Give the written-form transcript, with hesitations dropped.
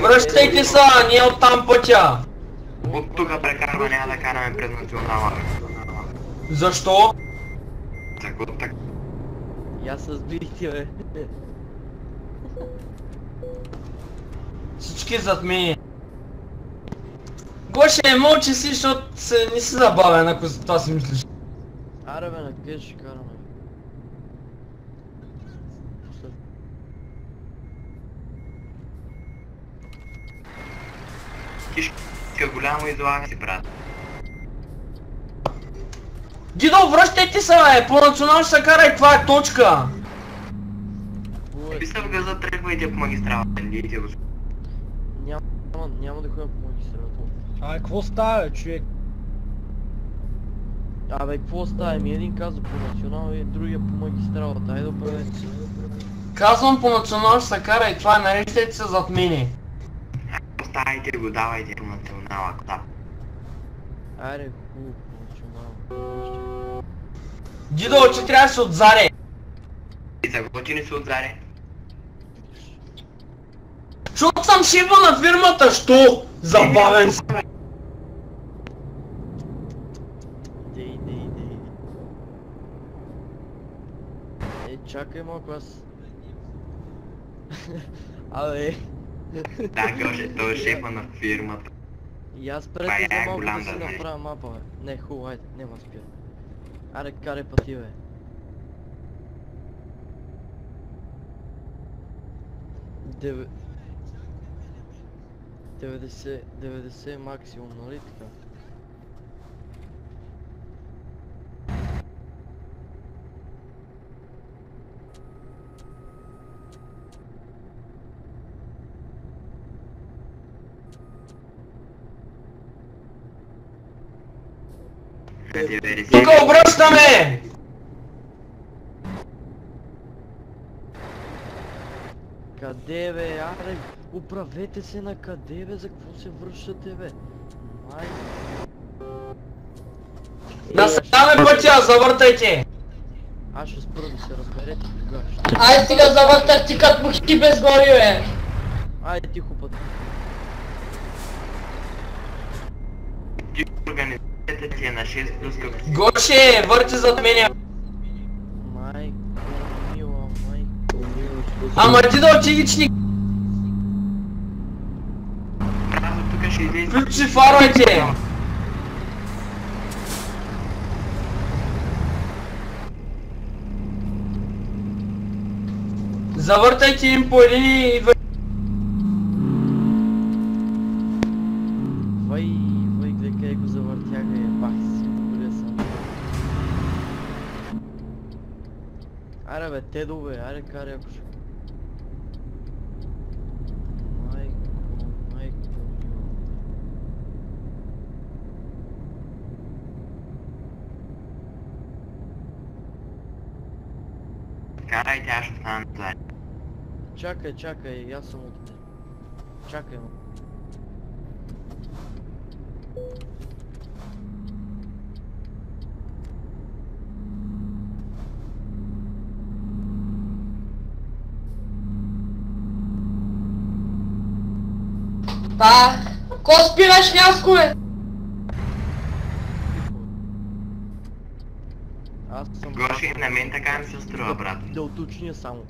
Връщайте се, ние оттам пътя. От тук прекарва, няма да караме през национала. Защо? Так. Я се сбихте, бе. Всички зад мен. Гоше, мълчи си, защото не си забавен, ако за това си мислиш. Аре бе, на къде ще караме? Кишка голямо излага си, брат. Дидо, връщайте се, бе! По национал ще се карай, това е точка! Писа в газа, тръгвайте по магистралата, идите го. Няма да ходим по магистралата. Абе, какво става, бе, човек? Абе, какво става? Един казва по национал и другия по магистралата. Айде да правете. Казвам по национал ще се карай, това е, нареждайте се зад мене. Оставайте го, давайте по национала, да. Айде, хубаво по национал. Дидо, че трябва да се отзаре. И за какво не се отзаре? Защото съм шефа на фирмата, що? Забавен си. Дей. Чакай малко аз. Абе. Да, Гълже, той е шефа на фирмата. И аз пред за малко да си направя мапа, бе. Не, хубаво, айде, нема спира. Аре, карай пъти, бе. Деве... 90 максимум, нали така? Тук обръщаме! Къде, бе? Аре, управете се на къде, бе? За какво се връщате, бе? Май... Насъдаме пътя, завъртайте! Аз ще спра да се разберете тогава. Ай сега завъртах ти като мухи без глави, бе! Айде тихо път. Ти организацията ти е на 6 плюс къпки. Гоше, върти зад мене! Майко мила, майко мила. Ама Дидо, чигичник! Разо, тук ще излезе. Включи фаровете! Завъртайте им по един и... Вай, гледай къде го завъртяга, бах си, добре съм. Аре бе, Тедо бе, аре карай ако ще... Майко мила. Карайте, аз ще стана назад. Чакай, аз съм от теб. Чакай, ма. Па, ко спираш рязко, бе? Аз съм... Гоши, на мен така ми се струва, брат. Да уточня само.